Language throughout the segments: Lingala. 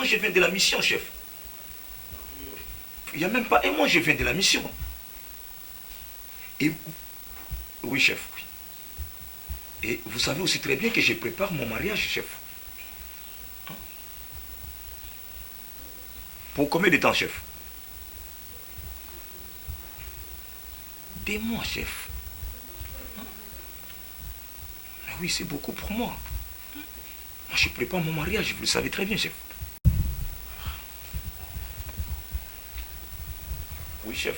mois, je viens de la mission, chef. Il n'y a même pas un mois, je viens de la mission. Et... Oui, chef. Oui. Et vous savez aussi très bien que je prépare mon mariage, chef. Hein? Pour combien de temps, chef? 2 mois, chef. Hein? Mais oui, c'est beaucoup pour moi. Moi, je prépare mon mariage, vous le savez très bien, chef. Oui, chef.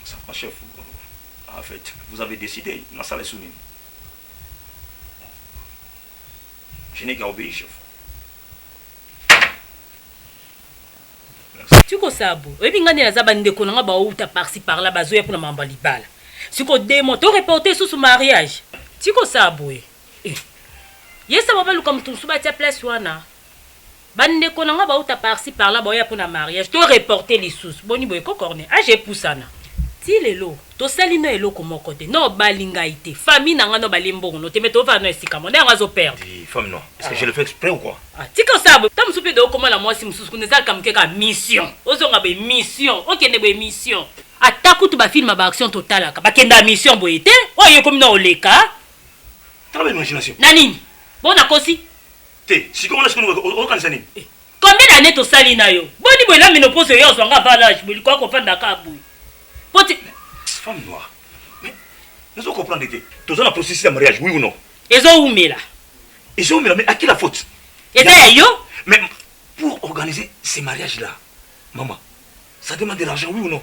Ça va, chef. En fait, vous avez décidé, ma salle est soumise. Je n'ai qu'à obéir, chef. Tiko sabo, ebi ngani na zaba ndeko nanga ba outa par-ci par-là bazoya pour na mamba libala. Siko demo to reporter sous mariage. Tiko sabo e. Yesa baba luka mutu suba tia place wana. Bandeko nanga ba outa par-ci par-là ba ya pour na mariage. To reporter les sous. Boni boy ko corner. Ah j'ai poussana. Ti lelo, to salino eloko moko te. No balinga ite. Famille nanga no balimbongo no te meto va no esika mo. Nanga zo perdre. Femme non. Est-ce que je le fais exprès ou quoi? Ah, tiko sabo. Tam soupe de okoma la moi si mususu kuneza kamkeka mission. Ozonga be mission. Okende be mission. Ataku tu ba film ba action totale ka. Ba kenda mission boyete. Oyo komi na oleka. Travaille l'imagination. Nanini. Bona kosi. Te, si comment est-ce que nous organisons? Combien d'années to sali na yo? Boni boy la ménopause yo zonga valage, mais quoi ko fanda ka boy. Poti femme noire. Mais nous allons comprendre que tu as la processus de mariage, oui ou non? Ils ont oumé là. Ils ont oumé là, mais à qui la faute? Et c'est yo? Mais pour organiser ces mariages-là, maman, ça demande de l'argent, oui ou non?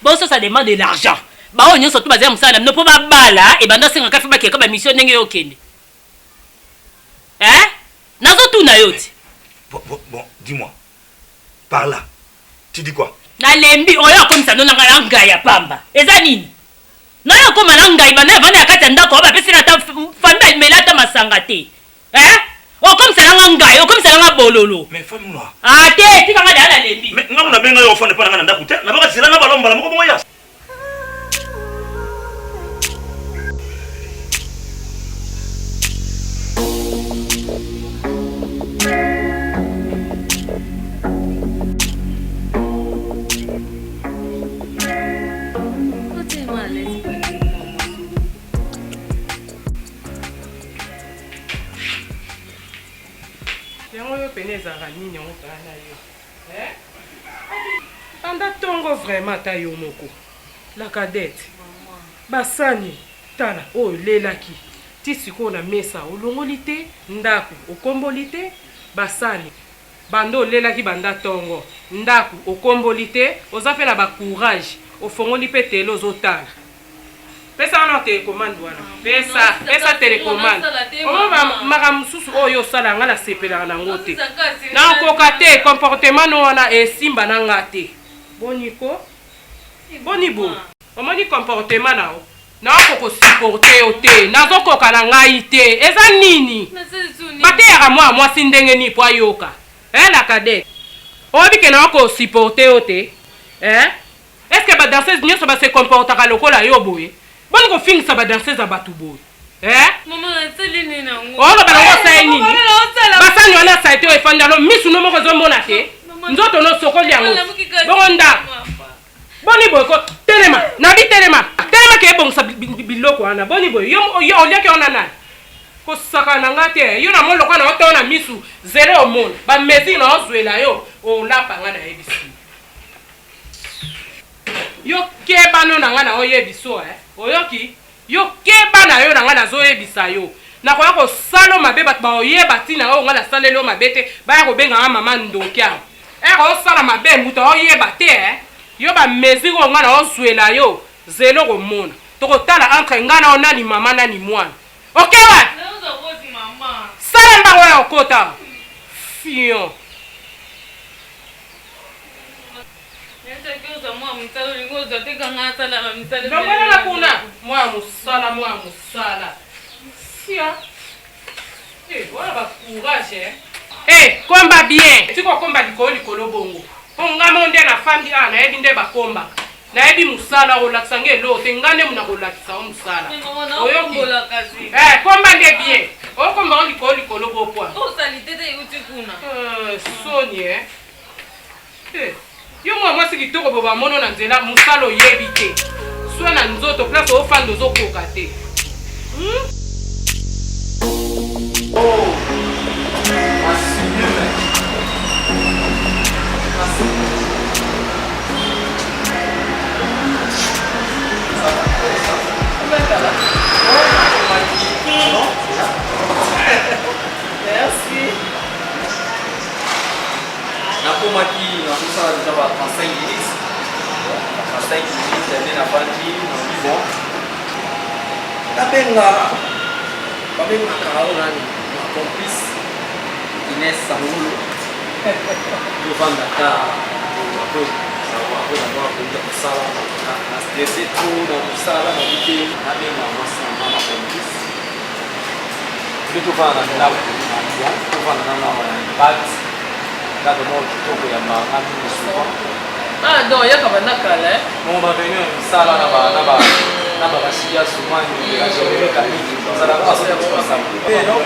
Bon, ça demande de l'argent. Bah, on y a surtout basé à Moussa, ne peut pas bala, et ben dans 5 cafés, bah, qui est comme mission n'est pas ok. Hein? N'a pas tout na yoti. Bon, dis-moi. Par là, tu dis quoi? Na lembi, on y a comme ça, non, on a ya pamba. Et ça, nini? Non, on a comme un anga, il va n'a pas qu'à on va passer la famille, mais là, t'as ma sangate. Hein? Oh, comme ça, on a un gars, comme ça, on a un bololo. Mais femme noire. Ah, t'es, tu vas aller à la lembi. Mais on a bien un enfant de pas dans la coûte. On va passer là, on va l'ombre, on va l'ombre. Anda tongo vraiment ta yo moko. La cadette. Basani tala o lelaki. Ti siko na mesa olongolite ndaku okombolite basani. Bando lelaki banda tongo ndaku okombolite ozapela ba courage ofongoli pe telo zotala. Pesa na télécommande wana. Pesa télécommande. Oma makamususu oyo sala nga na sepela na ngote. Na kokate comportement no wana esimba na ngate. Boniko. Bonibo. Omoni comportement nao. Na ko supporter ote. Nazo koka na ngai te. Eza nini? Bate ya moi sindenge ni po ayoka. La cadet. Obi ke na ko supporter ote. Est-ce que ba danseuse nyoso ba se comportera lokola yo boye? Bon ko fin sa ba danseuse abatu boye. Maman, c'est l'île nango. Oh ba na sa nini? Ba sa nyona sa ete o efanda lo misu no moko zo mona te. Nzoto no sokoli yango. Bonda. Boni boy ko telema, na bi telema. Telema ke bon sa biloko ana. Boni boy yo olia ke ona na. Ko saka na ngate. Yo na molo kwa na otona misu zero mon. Ba mezi na ozwela yo o lapa nga na ebisi. Yo keba no na nga na oyebiso Oyoki yo keba na yo na nga na zo yebisa yo. Na kwa ko salo mabe bat ba oyeba tina o nga la salelo mabete ba ya ko benga mama ndokia. Ko sala mabe muto oyeba te yo ba mezi ko nga na oswela yo zelo ko mona. To ko tala entre nga na ona ni mama na ni mwana. Okay wa? Mama. Sala mba wa okota. Fion. Moi musala. Sia. Voilà ba courage. Combat bien. Tu ko combat likolo bongo. Onga monde na famille ana ebi nde ba komba. Na ebi musala o laksange lo te ngane muna ko lakisa o musala. Oyo mbola kasi. Combat bien. okombango likolo bopwa osali tete euti kuna soni yo mwa mwasi kitoko bo bamono na nzela mosala oyebi te swa na nzoto place ofanda ozokoka te Merci. Nakomaki nakosala déjà ba 35 minutes. 35 minutes ene na bandi na bon. Babenga kao nani ma complice Inès Samulu. Tuvanda ka hapo sawa na kuenda kusala na stress tu na kusala na wiki na benga masama ma complice. Tuvanda na tuvanda na bat kaka mo kitoko ya maangami na suwa. Donc yaka banakala Mon ba venu sala na ba bashia sumani ya jere kaniki sala paso ya pasa. Non,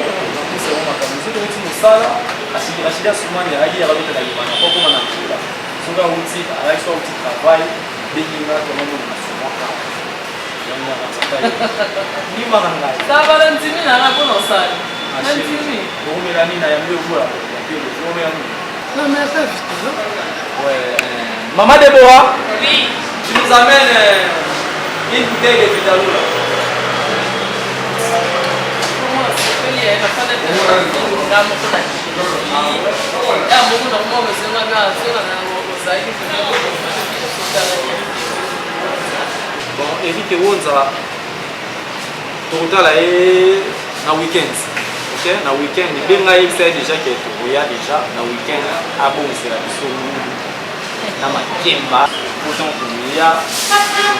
c'est vraiment comme ça que tu sala ashia sumani ya ya kabita na yimana kwa kuma na kila. Songa uti ala so uti travail bingina to mo na sumaka. Yana na sakai. Ni maranga. sabala ntimi na ngako no sala ntimi Bomela nina ya mbele kula. Bomela nina. non mais pas vite Ouais. Maman Déborah, oui tu nous amènes une bouteille de Vitaloula. Bon, Eric Wonza, tokotala ye na weekend. OK, na weekend benga yebisa déjà que toya déjà na weekend abongisela biso na makemba autant kuya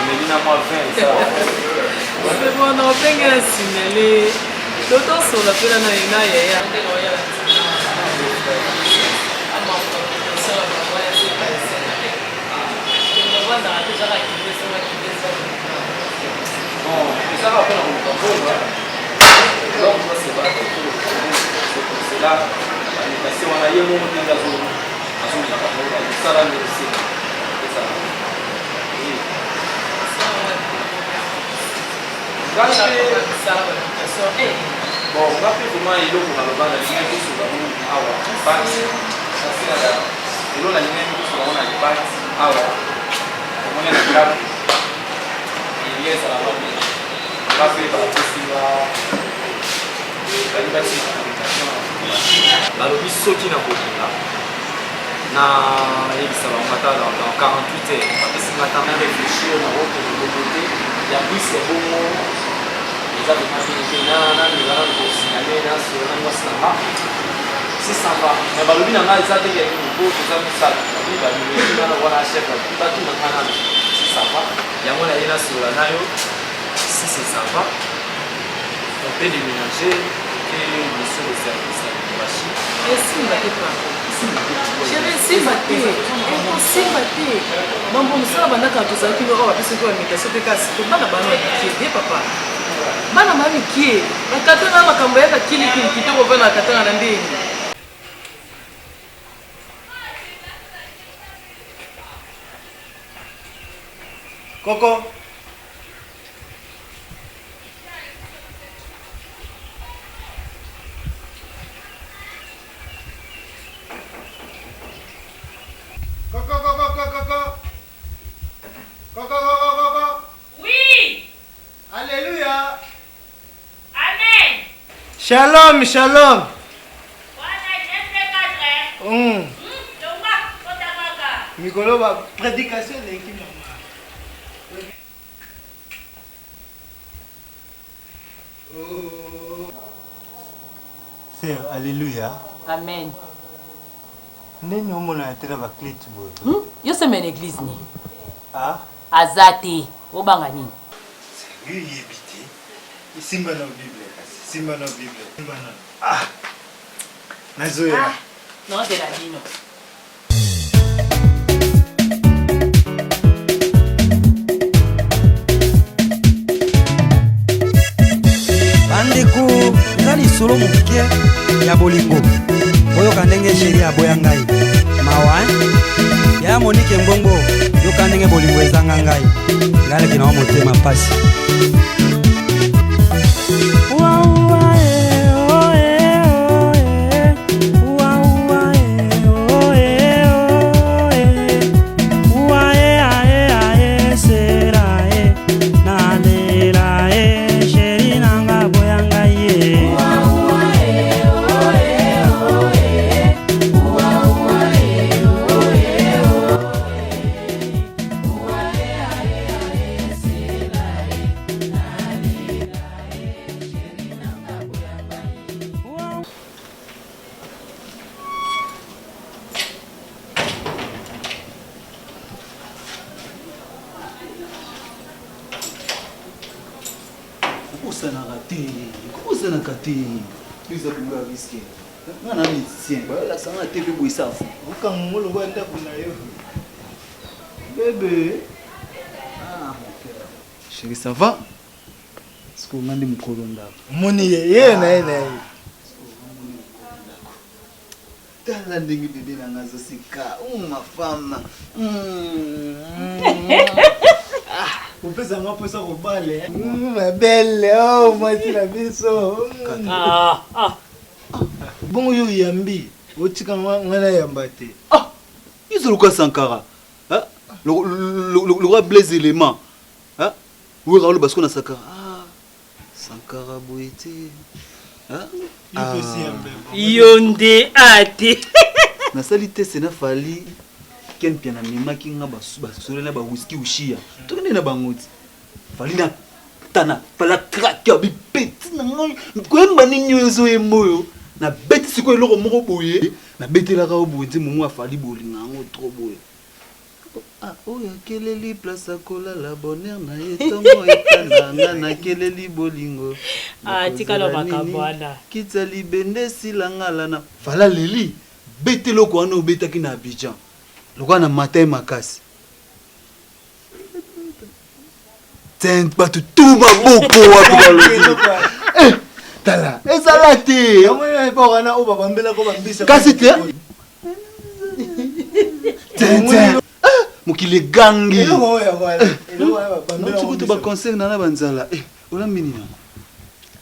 melina moi 20 ça. c'est bon on penga signalé l'autre sur la pela na ina ya Bon, ça va faire un temps. Donc ça c'est pas c'est là parce que on a eu mon temps dans ça là le c'est ça. Bon, on va faire comment il est pour le bande de ligne sur la route awa. Pas ça c'est là. Il a la ligne sur la route à pas awa. On est là grave. Il est à la route. On va faire par festival. Balobi soki na kolinga na yebisa bangata dans 48 heures bapesi ngata na réfléchir na okende bobote ya bwisi ebongo eza bemabeleke na ningana kosignale na sona mwasi na nga si ça va mais balobi na nga eza teke bo toza misala babi bamimeki wana wana chef batuna nga nano si ça va yango na ye na sola na yo si c'est ça va on peut déménager et monsieur le service à machine. et simba te pa chérie simba te simba te mambo mosala bandaka tozalaki no oyo bapesi ko invitation te kasi to bana bana bakie te papa bana bamikie bakatana makambo yaka kilikili kitoko mpe na katana na ndeni Coco. oui Alléluia. amen Shalom, shalom. wana jempe 4 tonga kotakaka Mikolo ba prédication de qui maman. Oh. Sœur, alléluia. Amen. Neni omona tena ba clé boy. Yo sema na église ni. Ah, Azate, obanga nini? c'est lui yebiti. Simba na Bible kasi. Simba na Bible. Simba na. Ah. Nazoya. Non, c'est la dino. bandeko eza lisolo moke ya bolingo oyoka ndenge sheri aboya ngai mawa ya Monique Mbongo yoka ndenge bolingo ezanga ngai ngaleki na motema pasi Chérie, ça va? Est-ce que vous m'avez dit que Moni, ma femme. Vous pouvez savoir pour ça au balai. Ma belle, oh, moi, tu l'as vu ça. Bon, yo yambi. Otika ngana yambate. Ah, ils ont quoi Sankara? Hein? Le roi Blaise élément. Hein? Oui, Raoul parce qu'on a Sankara. Ah, Sankara Boité. Hein? Yonde ate. Na salité c'est na fali ken piana mima kinga basole na ba whisky ushia. Tokende na bangoti. Fali na tana fala crack ya bi petit na ngoy. Kwemba ninyo ezo emoyo. Na beti siko eloko moko boye na betela ka obundi mumu afali bolinga ngo trop boye. Ah oya keleli place akola la bonheur na yetongo etanga na keleli bolingo. Ah tikalo makabwana. Kitali bende silangala na fala leli betelo ko ana obetaki na Abidjan. Lokwa na matin makasi. Tiens pas tout ba boko wa eh tala ezalate kasi te mokili gangi notukutu baconseil na banzala olambini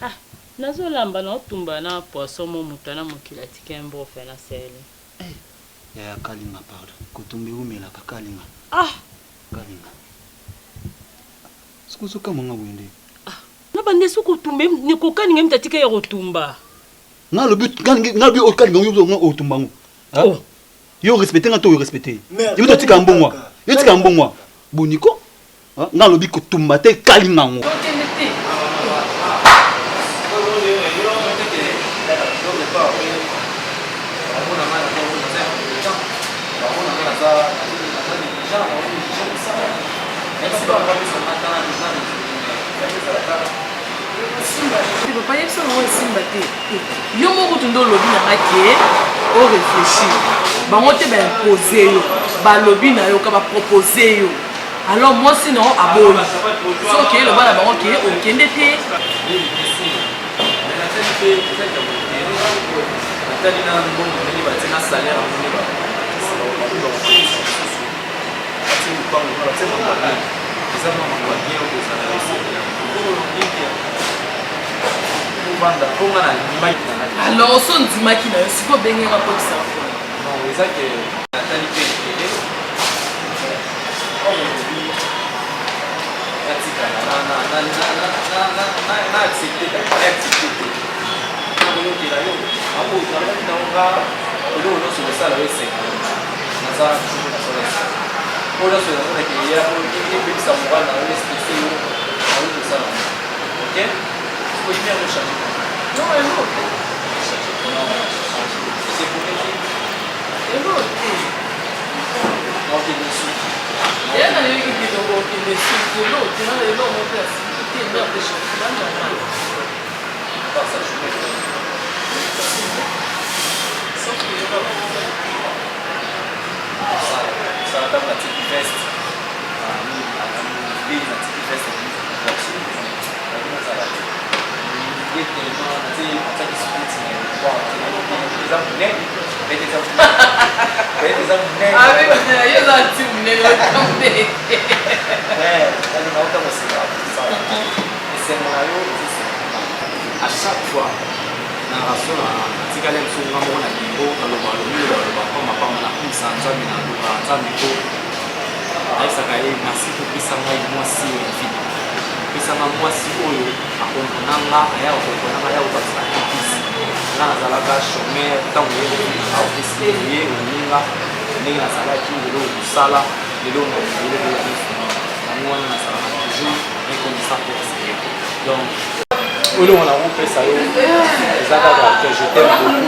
ah nazolamba na otumba na poisson mo mutana mokili atike mbofe na sele ya kalinga pardon kotumbe umela kalinga kalinga sikusuka monga wende bande suku tumbe ni kokani ngem tatika ya rotumba na le but ngabi okani ngom otumba ngo yo respecter ngato yo respecter yo tatika mbongwa yo tika mbongwa boniko na le but kotumba te kalinga ngo Tu peux pas y aller sur le simba te. Yo moko tundo lobi na makie o réfléchir. Ba moté ba imposer yo. Ba lobi na yo ka ba proposer yo. Alors moi sinon aboli. So OK le bana ba OK o kende te. Alors son dimaki na si ko benga nga po sa fo. Non, c'est ça que Nathalie Pété. Oh mon Dieu. Katika na accepté d'accepter. Na boyo kila yo. Apo tunalala naonga ndio unoso sala wewe sasa. Naza na sala. Ola sala na kia ni pesa mwana wewe sisi yo. Au sala. OK? Faut y faire le changement. Non, elle non. C'est pour les filles. Et non, ok, monsieur. et elle a eu qui dit donc OK, mais c'est pour l'autre, tu as les noms en place. Tu es mère de championnat normal. Pas ça, je vais faire. Sauf que les gens ça va la petite veste. La petite veste. à chaque fois, dans la raison, si quelqu'un est sur un moment, il faut que le ballon, comme on a plus ça, ça vient dans le ballon, ça vient au. Avec ça, merci pour que ça m'aille moi si au fil. Que ça m'a moi si au, à comprendre là, à comprendre là, au passage de plus. Là, dans la gare, chemin, tant que à officier, au ninga, ninga ça là qui est le sala, le long, le on a ça toujours, et comme ça pour essayer. Donc. Oui, on a rompé ça. Je t'aime beaucoup.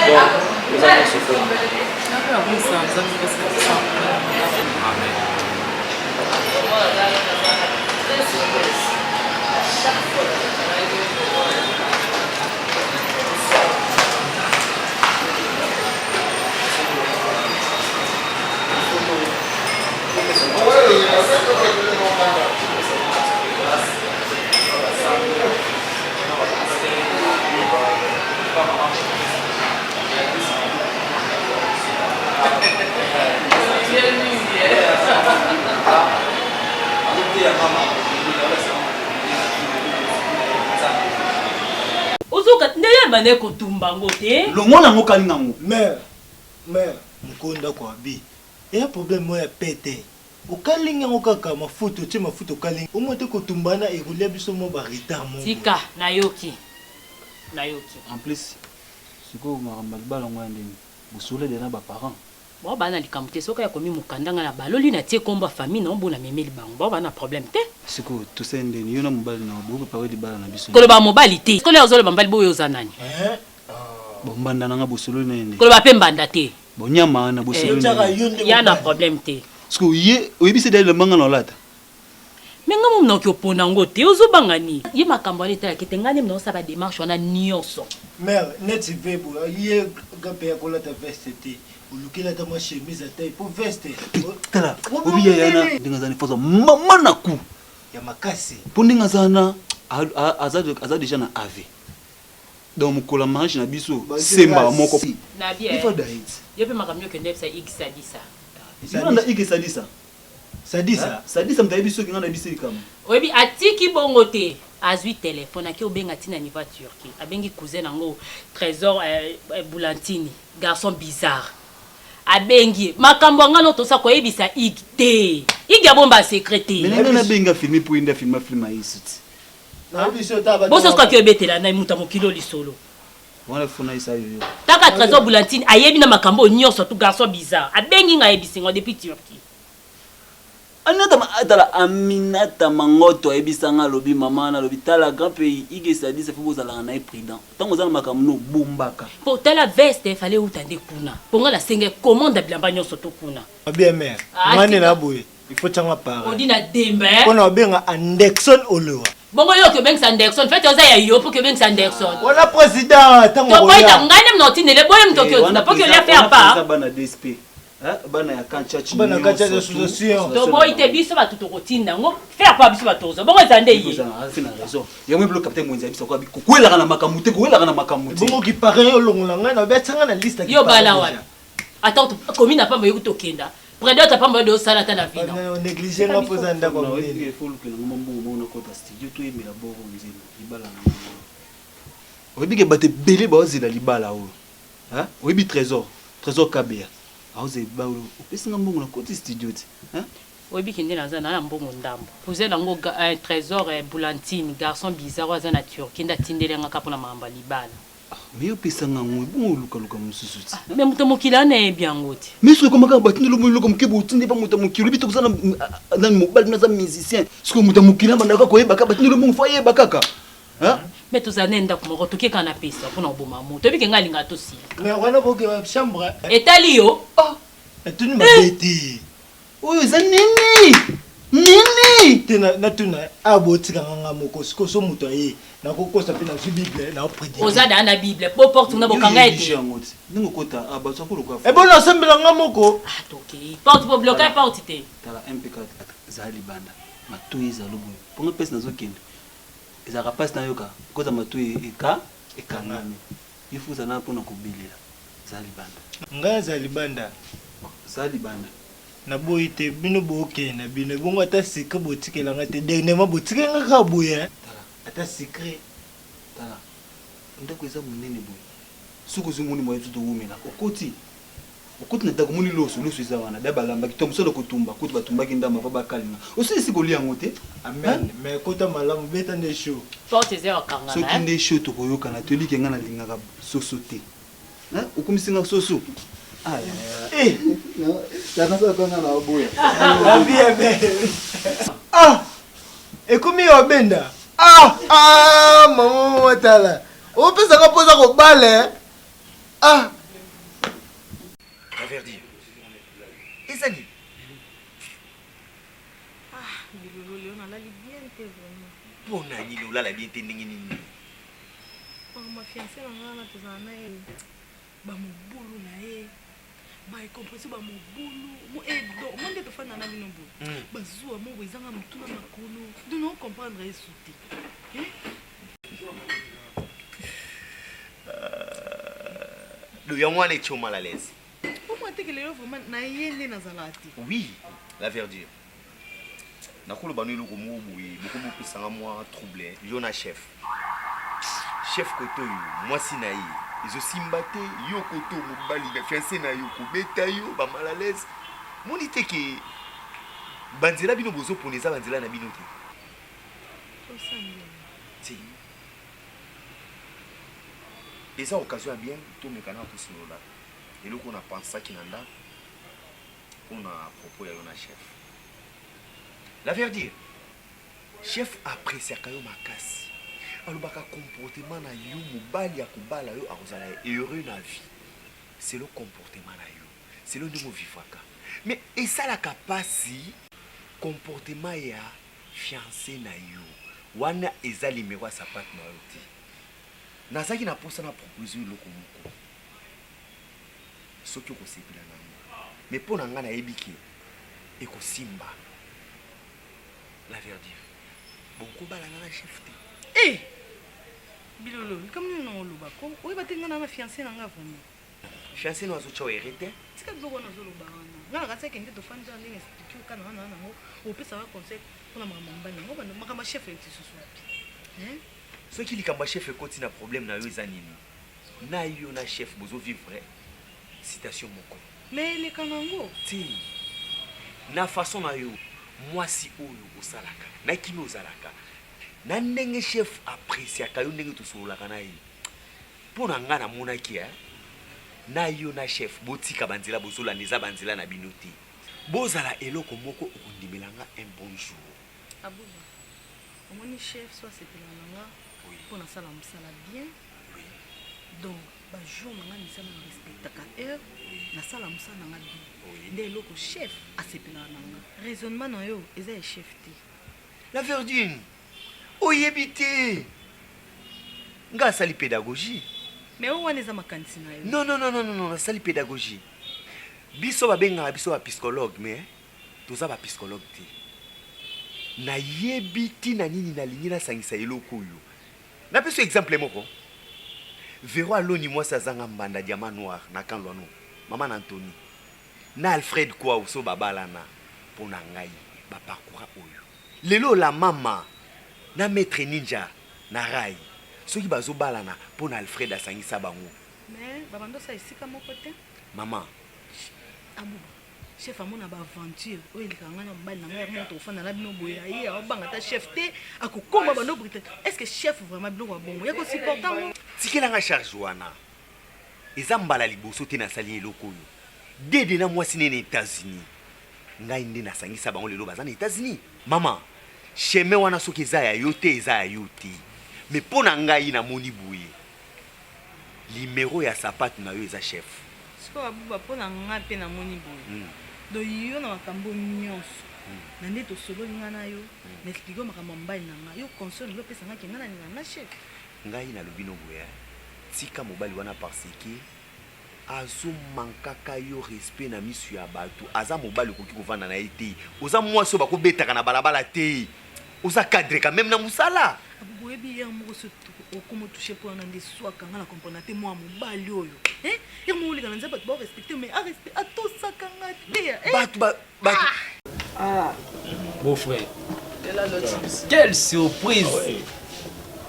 Donc, nous allons se faire. Amen. Uzuka ndeye bane kutumba ngote. Longona ngo kalinga ngo. Mère, mukonda kwa bi. Il y a un problème moi pété. Okalinga ngo kaka mafuto, tu mafuto kalinga. Au moins te kotumbana et rouler biso mo ba retard mo. Tika nayoki. En plus, c'est quoi marambal balongo ndeni. Busule de na ba parents. Bon bana likamute soka ya komi mukandanga na baloli na tie komba famille na mbona memeli bango. Bon bana problème te. C'est quoi tout ça ndeni yona mobali na bo préparer di bala na biso. Koloba mobali te. Koloba ozolo bambali boyo zanani. Bombanda nanga busule na ndeni. Koloba pe mbanda te. Bonyama na busule na. Ya na problème te. Parce que ye oyebisi dali le manga na lata. Menga mum na kyopona ngote ozobangani. Ye makambo ale ta ketengani mna osaba démarche wana nyonso. Mère, net vebo, ye gape ya kolata veste te. Ulukila ta ma chemise à taille pour veste. Tala, obiya yana ndinga zani foza mama na ku. Ya makasi. Po ndinga zana aza déjà na ave. Donc mukola mariage na biso semba moko. Na bien. Il faut d'ait. Yepe makamyo kende sa ikisa disa. Nanda ike sadisa. Sadisa. Sadisa mtaye biso kinga na biso kama. Oyebi atiki bongo te. Azwi téléphone aki obenga tina ni va Turquie. Abengi cousin nango Trésor Boulantini, garçon bizarre. Abengi makambo ngano to sa ko yebisa igte. Iga bomba secrétaire. Mais na benga filmer pour inda film isuti. Na biso ta ba. Boso kwa kyobetela na muta mokilo lisolo. Wana fona isa yo. Taka Trésor Boulantini ayebi na makambo nyonso to garçon bizarre. Abengi nga yebisingo depuis Turquie. Anata Aminata Mangoto ebisanga lobi mama na lobi tala grand pays ige sadisa faut bozala na prudent. Tango zala makamno bombaka. Pour tala veste fallait utande kuna. Ponga la senge commande bilamba nyonso to kuna. Bien mère. Mane na boye. Il faut tanga para. On dit na dembe. On a benga Anderson Oloa. Bongo yo ke benga Anderson. Fait oza ya yo pour que benga Anderson. On a président tango. To boy ta ngane mnotine le boy mtokyo na pour que le faire pas. Bana DSP. Bana ya kanchachi. Bana kanchachi association. To boy te biso ba tuto kotinda ngo faire pas biso ba tozo. Bongo zande yi. Fina raison. Ya mwe bloc capitaine mwenza biso kwa biko. Kwela kana makamute, kwela kana makamute. Bongo ki paraît olongola ngana betanga na liste ki. Yo bala wana. Attends, commune pas moyo to kenda. Président pas moyo de sala ta na vino. On négligé nga poza ndako ko. Il faut que ngomba mbongo na kota studio to yemela boro nzima. Libala na. Oyebi ke bate belé ba ozela libala o. Hein? Oyebi Trésor Kabea. Aoze baulu opesinga mbongo na kota studio ti. Hein? Oyebi kende na za na mbongo ndambo. Poze nango Trésor Boulantine, garçon bizarre wa za na Turquie nda tindelenga kapona mamba libala. Mais opesanga ngwe bongo luka mususu ti. Mais muto mokila na biango ti. Mais ce comme ka batindelo mo luka mokebo tinde pa muto mokilo bito kozana na mobile na za musicien. Ce que muto mokila bandaka ko yeba ka batindelo mo foye bakaka. Hein? Mais tous années nda ko toke kana pesa pona oboma moto. Oyebi kenga linga to si. Mais wana boke chambre. Etali yo. Ah. Etuni mabeti. Oyo za nini tena natuna abotika nganga moko sikoso muto aye na kokosa pe na Bible na prédire ozada na Bible po porte na bokanga ete ningo kota abatso ko lokwa e bona sembela nganga moko toke porte po bloquer porte te tala MP4 zali banda matoyi za lobo ponga pesa nazo kende ezalaka mpasi na yoka koza matu ekangami ifuza na mpona kobelela za libanda ngai za libanda za libanda naboyi te bino bookenda bino bongo ata sikre botikelanga te dernièrement botikelanga kaka boye ata sikre tala ndako eza monene boye soki ozomoni moye tu towumela okoti na ndako moni loso eza wana da balambaki to mosola kotumba kuti batumbaki ndamba pa bakalinga osilisi kolia yango te amen mais kota malamu beta nde show porte eza wakangana soki nde show tokoyokana toyeliki nga nalingaka soso te okomisinga soso ekomi yo benda mama tala opesaka mpoza kobale Laverdier. Ezali. bilolo nalali bien te vraiment Pona nini olala bien te ndenge nini? mafiance na ngai wana tozala na ye bamobulu na ye baekompresi bamobulu mo nde tofanda na bino boye bazuwa moko ezanga motuna makolo dino ocomprendre ye su te yango wana eti mal à l'aise. omwa teke lelo vraiment na ye nde nazala te. Oui, la verdure. Nakolo banu eloko moko boye bokobopesanga mwa trouble yo na chef koto yo mwasi na ye ezosimba te yo koto mobali na fiancé na yo kobeta yo bamal à l'aise moni te ke banzela bino bozopona eza banzela na bino te ti eza occasion ya bien tomekana kosolola eloko na pensaki na ndako mpona propos ya yo na chef. La verdure, chef appréciaka yo makasi. Alobaka comportement na yo mobali ya kobala yo akozala heureux na vie. C'est le comportement na yo. C'est le ndenge vivaka. Mais esalaka pasi comportement ya fiancé na yo. Wana eza limero ya sapate na yo te. Nazaki na posa na proposer eloko moko. Soki okosepela nango. Mais mpo na nga nayebi ke ekosimba. La verdure. Bon kobala na chef te. bilolo likambo nini naoloba ko oyeba te ngai na fiancé na nga vraiment fiancé no azotia oherete tika biloko wana ozoloba wana ngai nakati akende tofandi ndenge explike okana wana nango opesaka conseil mpona makambo mobali nango makambo chef eti susu wapi soki likambo ya chef ekoti na problème na yo eza nini na yo na chef bozovivre citation moko mais eleka nango ti na façon na yo mwasi oyo osalaka na kimi ozalaka na ndenge chef appréciaka yo ndenge tosololaka na ye mpo na nga namonaki na yo na chef botika banzela bozolanda eza banzela na bino te bozala eloko moko okondimelanga un bon jour abuba omoni chef so asepela na nga mpo nasala mosala bien donc bajour na nga misala na respectaka heure nasala mosala na nga bien nde eloko chef asepelaka na nga raisonnement na yo eza ya chef te. La verdure oyebi te nga asali pédagogie mais oyo wana eza makanisi na yo non asali pédagogie biso babengaka biso bapsychologue mais toza bapsychologue te nayebi ntina nini nalingi nasangisa eloko oyo napeso exemple moko vero aloni mwasi azanga mbanda diamant noir na kanlwano mama na Anthony na Alfred kwao so babalana mpo na ngai baparcoura oyo lelo la mama na maître ninja na rai soki bazobalana mpo na Alfred asangisa bango mais babandosa esika moko te mama abuba chef amona baaventure oyo elekaka ngai na mobali na ngai mo tokofanda na bino boye aye aobanga ta chef te akokoma bando brité est ce que chef vraiment biloko ya bongo ya kosupporta ngo tikelanga charge wana eza mbala liboso te nasali eloko oyo dede na mwasi ne na États-Unis ngai nde nasangisa bango lelo baza na États-Unis mama chemin wana soki eza ya yo te eza ya yo te mais mpo na ngai namoni boye limero ya sapate na yo eza chef sikoyo abuba mpo na ngai mpe namoni boye do yo na makambo nyonso na nde tosololi ngai na yo na explike makambo mobali na ngai yo console lopesangaki ngai na nina na chef ngai nalobi no boye tika mobali wana parce que azomankaka yo respect na misu ya bato aza mobali okoki kovanda na ye te oza mwasi oyo bakobetaka na balabala te oza cadre quand même na mosala oyebi hier moko so okoma touché mpo wana nde swaka nga na comprendre te mwa mobali oyo hier moko oleka na nzambe bato barespecte mais atosaka nga te beau frère quelle surprise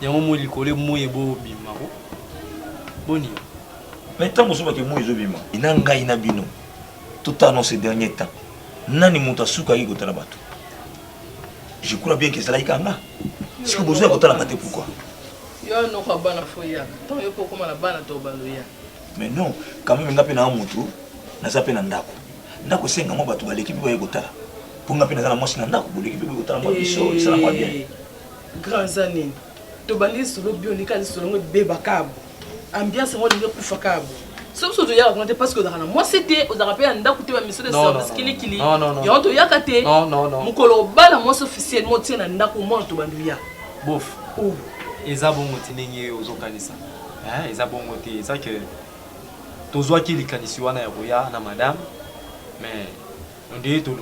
yango moi likolo moi ebo bima boni mais tant mosusu bake moi ezobima ina ngai na bino tout annonce ces derniers temps nani moto asukaki kotala bato je crois bien que ezalaki kanga siko bozwa kotala te pourquoi yo noko bana foya tant yo pokoma na bana to baloya mais non quand même nga pe na moto naza pe na ndako senga mo bato baleki pe kotala pour nga pe na mwasi na ndako boleki pe kotala mo biso ça va bien grand zanine to bandi solo bio ni kali solo beba kabo ambiance mo linga kufa kabo sauf so to ya raconter parce que dans moi c'était aux rappels ndako te ba mission de service kili yo to yakate non mukolo bala moi officiellement tie na ndako mo to banduya bof eza bongo tinenge ozokanisa eza bongo te eza que tozwa ki likanisi wana ya roya na madame mais on dit to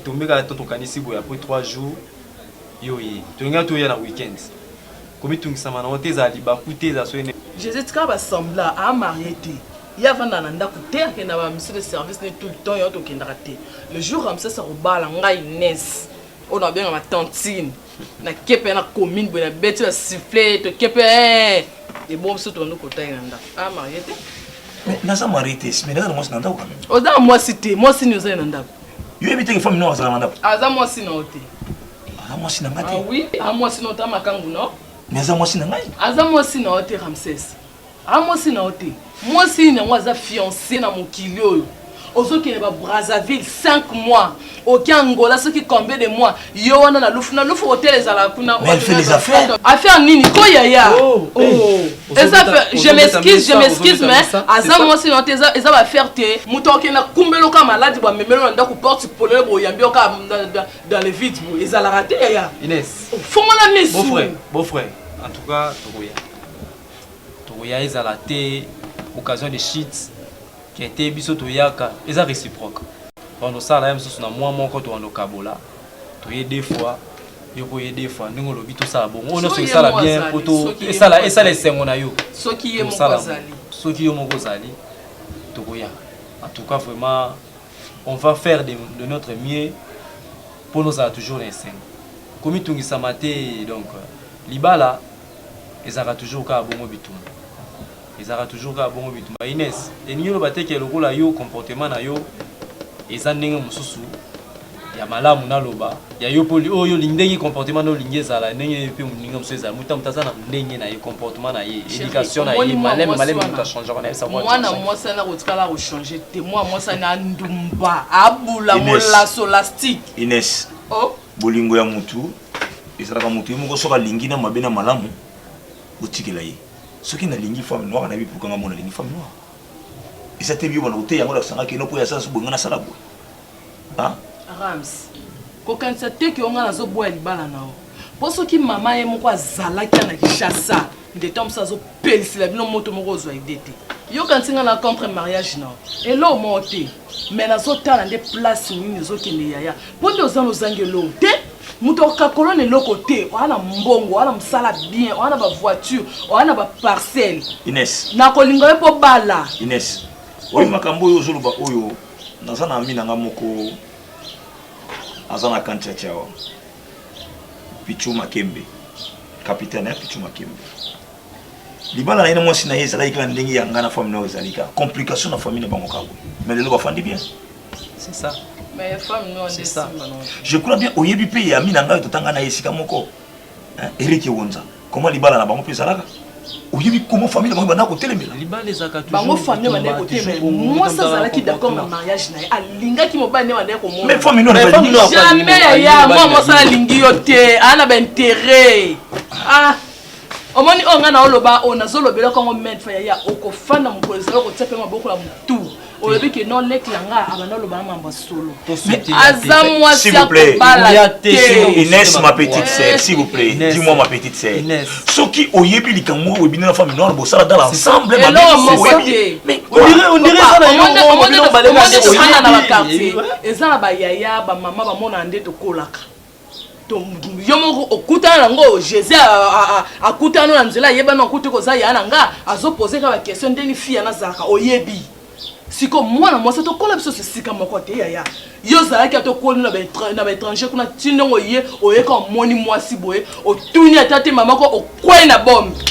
tombeka to kanisi boya après 3 jours yoyi tolinga to ya na weekend komi tungisa na hotel za libakuté za soene Jésus tika ba sembla a marié te ya vanda na ndako te ke na ba mission de service ne tout le temps yo to kendra te le jour comme ça robala ngai Inès on a bien ma tantine na kepe na commune bo na beti ba siffler to kepe et bon so to no kota na ndako a marié te mais naza marié te mais na moi na ndako quand même oza moi cité moi si nous na ndako yo ebite ke femme no azala na ndako aza moi si na hotel moi si na ngati oui moi si no ta makangu no mais aza mwasi na ngai aza mwasi na ote Ramsès mwasi na ote mwasi na waza fiancé na mokili oyo ozokende ba Brazzaville 5 mois aucun Angola ce qui combien de mois yo wana na lufu hotel ezala kuna mais elle fait les affaire nini ko yaya je m'excuse mais aza mwasi na ote eza ba faire te mutoke na kumbelo ka malade ba memelo na ndako porte polele bo yambi ka dans les vides ezala raté yaya Inès fonga la mission beau frère en tout cas tokoya ezala te occasion de shit qui était biso toyaka eza réciproque pendant ça là même sous na moi moko to ando kabola to yé deux fois yoko yé deux fois ndingo lobi to ça bon on se ça la bien poto et ça les sengo na yo soki ye moko zali tokoya en tout cas vraiment on va faire de notre mieux pour nous avoir toujours les sengo comme tungisa maté donc libala ezaka toujours ka bongo bitumba ezaka toujours ka bongo bitumba Inès eninyo bateke lokola yo comportement na yo eza ndenge mususu ya malamu na loba ya yo poli oyo lindenge comportement no lingi ezala ndenge pe muninga mususu ezala mutaza na ndenge na ye comportement na ye éducation na ye malem muta changer on a savoir moi ça na kotikala ko changer te moi ça na ndumba abula mola solastique Inès bolingo ya mutu ezalaka mutu moko soka lingi na mabena malamu otikela ye soki na lingi femme noire na bi pour kanga mona lingi femme noire et ça te bio bana ote yango la sanga ke no po ya sa bonga na sala bo Rams ko kanisa te ke onga na zo boya libala nao po soki mama ye moko azala ki na Kinshasa de tom sa zo pelisi la bino moto moko zo idete yo kantinga na contre mariage nao et lo monte mais na zo tala nde place nini zo kende yaya po ndo zano zangelo te muto kakolone loko te wana mbongo wana msala bien wana ba voiture wana ba parcelle Inès na kolinga po bala Inès oyi makambo yo zolo ba oyo nazana amina nga moko azana kancha chao Pichu Makembe capitaine ya Pichu Makembe libala na ina mwasi na yeza like ndenge ya ngana famille na ezalika complication na famille na bango kawo mais le bafandi bien c'est ça mais femme non c'est ça je crois bien oyebi pe ya mina nga totanga na yesika moko Eric Wonza comment libala na bango pe zalaka oyebi comment famille bango bana ko telemela libala ezaka toujours bango famille bana ko telemela moi ça zalaki d'accord na mariage na alinga ki mobane ne bana ko mo mais famille non jamais ya moi ça lingi yo te ana ba intérêt omoni onga na oloba ona zolobela ko moment fa ya okofanda mukolisa ko tsepe maboko la mutu oyebi ke non leklanga abana loba mamba solo aza moi s'il vous plaît Inès ma petite sœur s'il vous plaît dis-moi ma petite sœur soki oyebi likambo oyebi na famille noire bosala dans l'ensemble mais on dirait ça na yo na ba quartier eza ba yaya ba mama ba mona nde to kolaka yo moko okutana nango Jésus akutana na nzela yebana okuti koza ya nanga azoposer ka question ndeni fia na zaka oyebi siko mwana mwasi tokola biso sisika moko te yaya yo zalaki atokola na ba étranger kuna tindongo ye oyeka moni mwasi boye otuni atate mamako okwai na bombe.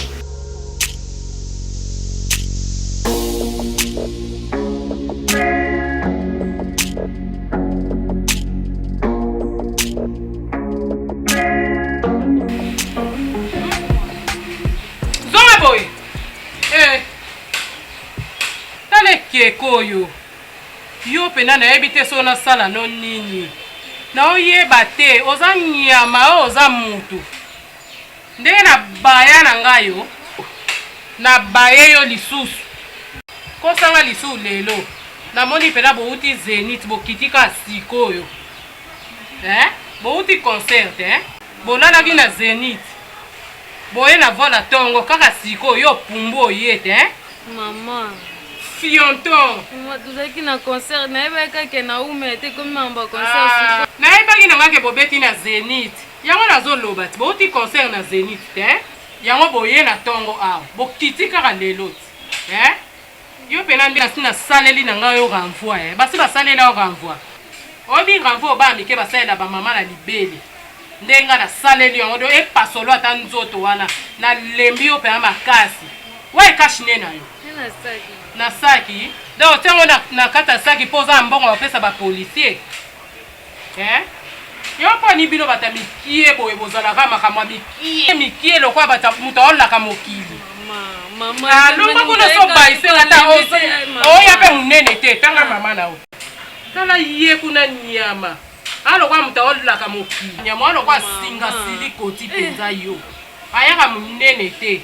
Koyo yo pena na ebite so na sala no nini na oyeba te oza nyama oza mutu nde na baya na ngayo na baye yo lisusu kosanga lisu lelo na moni pena bouti Zénith bokitika sikoyo bouti concert bolalaki na Zénith boye na vola tongo kaka sikoyo yo pumbu oyete Maman Fionton. Moi, tu sais qu'il y a un concert, il y a comme un concert. Il y a un Zénith. Il y a un concert na Zénith. Il y a un tongo a. Bokiti kaka lelot. Yo penandi na saleli na ngayo renvoi. Basi ba salela o renvoi. Obi renvoi ba mike ba salela ba mama na libeli. Ndenga na saleli yango e pasolo ata nzoto wana na lembi yo pe makasi. Wa kashine na yo. Na saki donc tango na kata saki poza mbongo bapesa ba policier yo po ni bino bata mikie boye bozalaka makamwa mikie lokwa bata muto olaka mokili mama lumba kuna so baise ata oya pe munene te tanga mama na o tala ye kuna nyama alokwa muto olaka mokili nyama alokwa singa sili koti penza yo ayaka munene te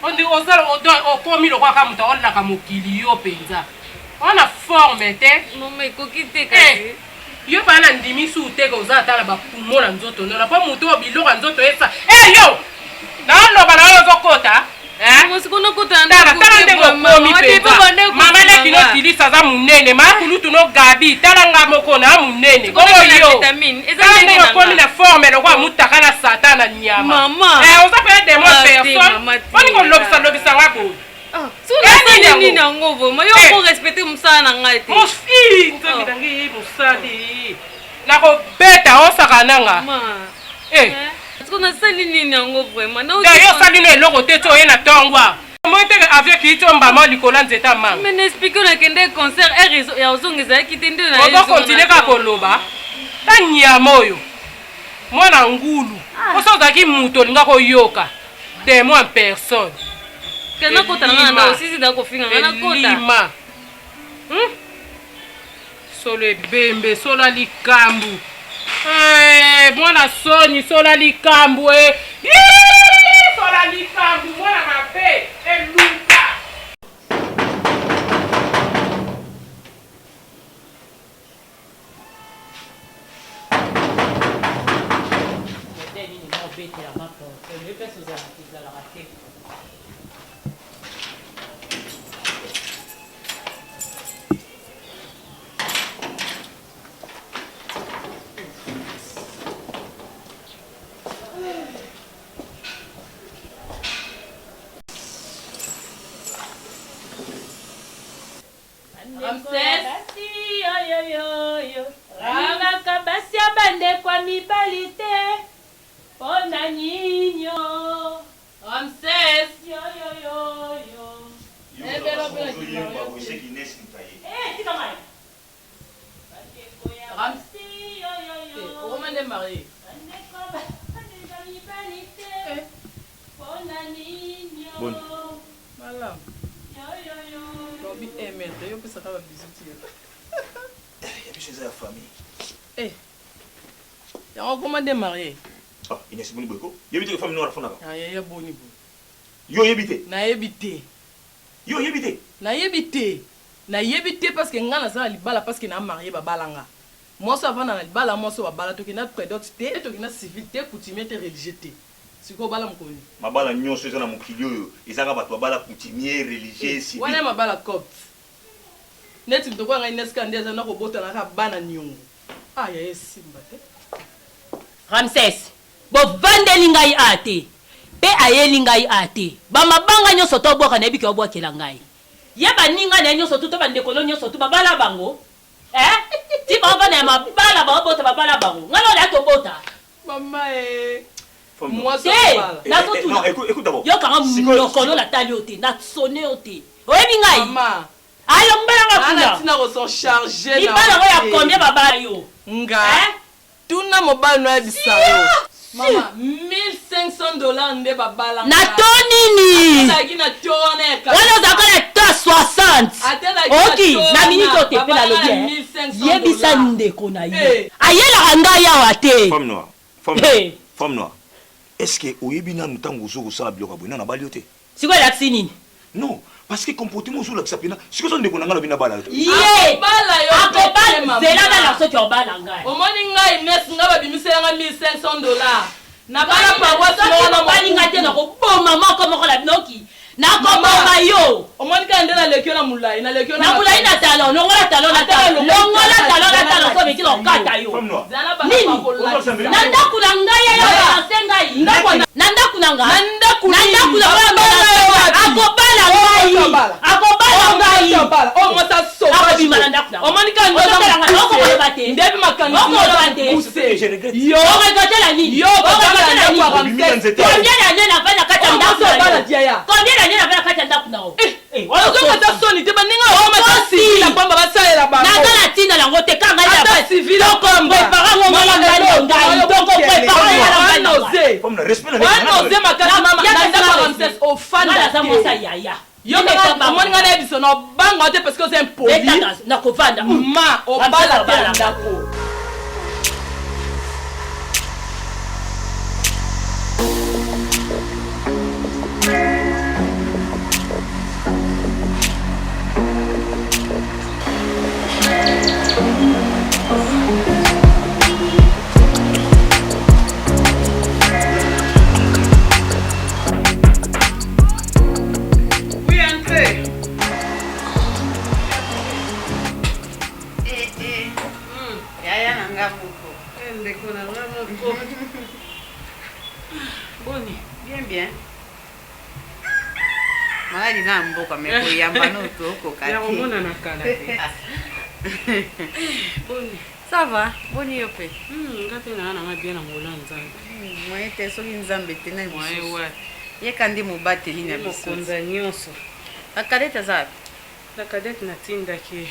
on dit au komi le roi comme on l'a comme kilio penza on a formé te non mais kokite kasi yo bana ndimi su te ko za tala ba pumo na nzoto na pa muto bilo ka nzoto esa yo na lo bana yo zokota mo sikono kota ndala tala ndeko komi penza mama na kino tilisa za munene ma kulutu no gabi tala nga moko na munene ko yo eza ndeko komi na forme le roi mutaka na satana nyama mama on s'appelle des mots personnes on ko lobisa ngabo nini nango voma yo ko respecter musala na ngai te mo fi nto bidangi musali na ko beta osaka nanga Parce qu'on a sali nini nango vraiment na yo sali no eloko te to yena tongwa mo te avec qui to mbama likola nzeta mama mais n'explique na kende concert ya ozongeza kitende na yo continue ka koloba tanya moyo mwana ngulu osozaki muto linga ko yoka témoin en personne kana kota na aussi si dako finga na kota lima solo bembe sola likambu mwana soni sola likambu sola likambu mwana mabe eluka Comment démarrer? Ah, il n'est pas bon beaucoup. Il y a des femmes noires font ah, il y a bon niveau. Yo yebité. Na yebité. Yo yebité. Na yebité. Na yebité parce que ngana ça libala parce que na marié ba balanga. Moi ça va na libala moi ça ba bala to ki na prédote té to ki na civilité coutumier té religieux té. Siko bala mkoni. Mabala nyonso eza na mokilio yo. Ezanga bato ba bala coutumier religieux civil. Wana mabala copte. Neti ndoko nga ineska ndeza na ko bota na ka bana nyongo. Ah ya simba té. Ramses, bovandeli ngai ate. Pe ayeli ngai ate. Bamabanga nyonso to boka na ebiki obwakela ngai. Ye baninga na nyonso to bandeko nyonso to babala bango. Ti baba na mabala ba bota babala bango. Ngalo la to bota. Maman moi c'est non, écoute d'abord. Yo quand on kono la taliote, na sonné ote. Oyebi ngai. Maman. Ayo mbala ngakuna. Ana tina ko so charger na. Ibala ko ya combien baba yo? Nga. Tuna mobile no bisayo. Mama, $1,500 nde babala. Na tonini. Ataki na tone ka. Wala zakala ta 60. Okay, na minute ote pe la lobi. Yebisa ndeko na yo. Ayela nga ya wate. Femme noire. Est-ce que oyebina ntango zo sala biloko bwana na baliote? Siko la nini? Non, parce que comportement zo la sapina, siko zo ndeko na ngalo bina bala. Ye, bala yo. Akobala, zela na la so tu obala ngai. Omoni ngai mes ngaba bimisela nga $1,500. Na bala pa wa so na bali ngate na ko maman comme ko la binoki. Na ko mama yo. Omoni ka ndela lekyo na mulai, na lekyo na mulai na talon, longola talon na talon. Longola talon na talon so beki lo kata yo. Nanda kuna ngai yo na sengai. Nanda kuna ngai. Nanda kuna akobala ngai. Akobala ngai. O mo sa so. Omoni ka ndela ngai. Ndebi makani. Yo regarde la ni. Yo regarde la ni. Combien d'années n'a pas la kata ndako? Combien d'années n'a pas la kata ndako nao? Ozoka soni te baninga o ma civil la bomba basalela ba. Na kana tina la ngote kanga ya ba civil ko prépara ngo ngala ngalo ngai donc prépara ya la ngalo. Comme le respect na. Wana makasi mama na Ramses au fan da za mosa yaya. Yo ka moni ngana biso no bango te parce que c'est impoli. Na ko vanda. Ma o bala bala ndako. Boni, bien. Maladi na mboka meko yamba no toko kati. Ya mona na kala. Boni. Ça va? Boni yope. Ngate na nga bien na ngola nzambe. Moi te so nzambe te na biso. Moi wa. Ye kandi mobateli na biso. Konza nyonso. Akadeta za. La cadette na tinda ki.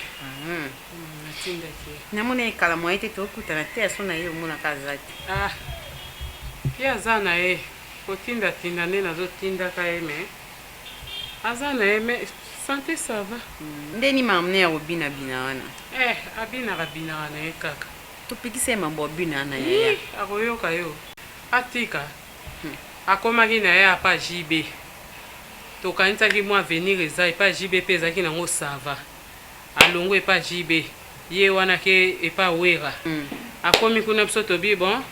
Na tinda ki. Na mona ikala moi te tokuta na te so na ye mona kazati. Ya zana e. Kotinda tinda ne nazo tinda ka eme. Azana eme santé ça va. Ndeni mamne ya obina bina wana. Abina rabina wana e kaka. Topikise mambo bina na yaya. Akoyoka yo. Atika. Akomaki na ya pa JB. Tokanitaki mwa venir eza epa JB pe ezaki nango sava. Alongo epa JB. Ye wana ke epa wera. Akomi kuna biso tobi bon.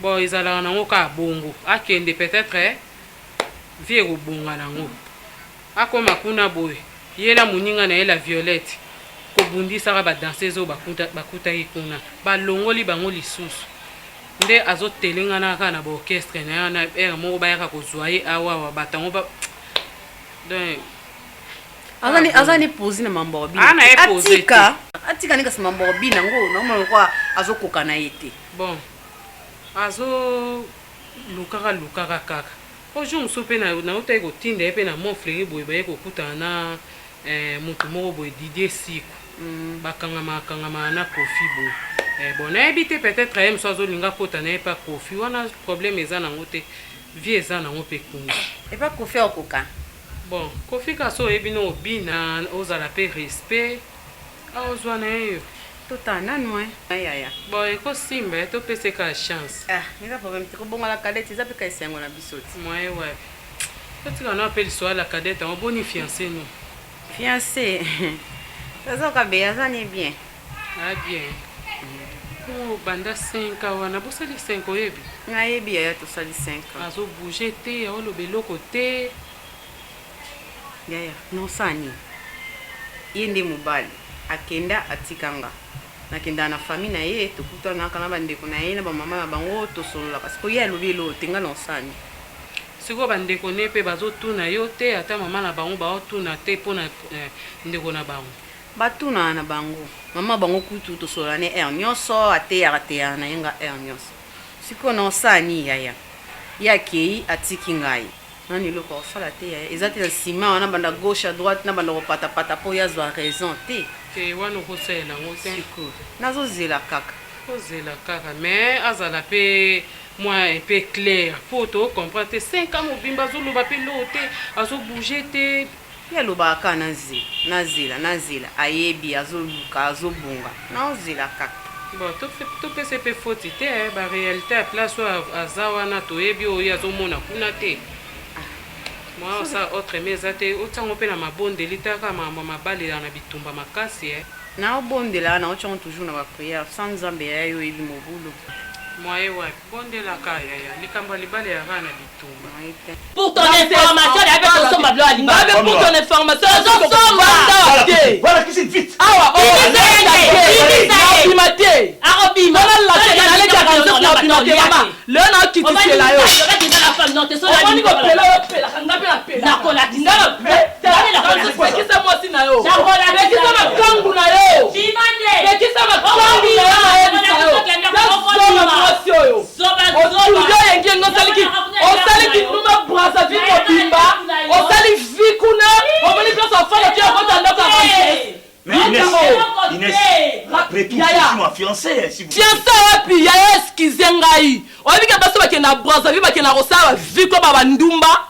Bon ezalaka nango ka bongo. Akende peut-être vie ekobonga nango. Akoma kuna boye. Ye la muninga na ye la Violette. Kobundisaka badanseuse oyo bakutaki kuna. Balongoli bango lisusu. Nde azotelenga naka na baorchestre na ye na ere moko bayaka kozwa ye awawa batango ba. Donc azani pozi na mambo bina. Atika nika mambo bina ngo na mo kwa azokoka na yete. Bon. Azo lukaka kaka. Ojo msope na utai ko tinde pe na mon frère boy ba ko kutana mutu moko boy Didier Siku. Bakangama na Kofi boy. Bon na ebité peut-être même so zo linga kota na pas Kofi wana problème eza na ngote vie eza na ngope kunga. Et pas Kofi okoka. Bon, Kofi ka so ebino bina ozala pe respect. Ozwana yo. Tota nani moi. Aya. Bon, eko simba to pese ka chance. Nisa problème te ko bonga la cadette za pe ka isengo na bisoti. Moi ouais. Peut-être qu'on appelle soit la cadette en bonne fiancée nous. Fiancée. Ça ka be azani bien. Bien. Oh, banda 5 wana bosali 5 oyebi. Ngayebi ya to sali 5. Azo bouger te o lobelo côté. Yaya, non sani. Yende mobali akenda atikanga. nakenda na famille na ye tokutanaka na bandeko na ye na bamama na bango tosololaka siko ye alobi elo tenga na osani sikoyo bandeko ne mpe bazotuna yo te ata mama na bango baotuna te mpo na ndeko na bango batunana na bango mama bango kutu tosolola ne aire nyonso ateyaka teyaka na ye nga aire nyonso sikoyo na osani yaya ye akei atiki ngai nani eloko osala te yaya eza te na nsima wana banda gauche à droite na banda kopatapata mpo ye azwa raison te te wana okosalela yango te sikoyo nazozela kaka kozela kaka mais azala mpe moi mpe clair mpo tocomprendre te 5 ans mobimba azoloba mpe loo te azobouge te ye alobaka kaka nazela ayebi azoluka azobunga naozela kaka bon topesa mpe foti te baréalité ya place oyo aza wana toyebi oyo azomona kuna te mwa osa autre me eza te otiango mpe na mabondeli taka mabalela na bitumba makasi naobondela naotiango toujours na bapriere sans nzambe yaya yo oyebi mobulu moye wapi bondelaka yaya likambo ya libala yaka na bitumba pour ton information yabe tosomba bilo alinga pour ton information tozosomba voilà qui c'est vite awa obima te arobima leo na kitisela yo omoni kopela opelaka nga mpe napela nakolakisaekisa mwasi na yo ekisa makangu na yo ekisa makangu na yo mwasi oyo otuzo yengengo osaliki numa brazzaville mobimba osali vi kuna omoni place afala ti okota ndako ya Mais Inès, après tout, je suis ma fiancée. Fiancée wapi yaya eskize ngai. Oyebi ke baso bakena Brazzaville bakena kosala vi ko baba ndumba.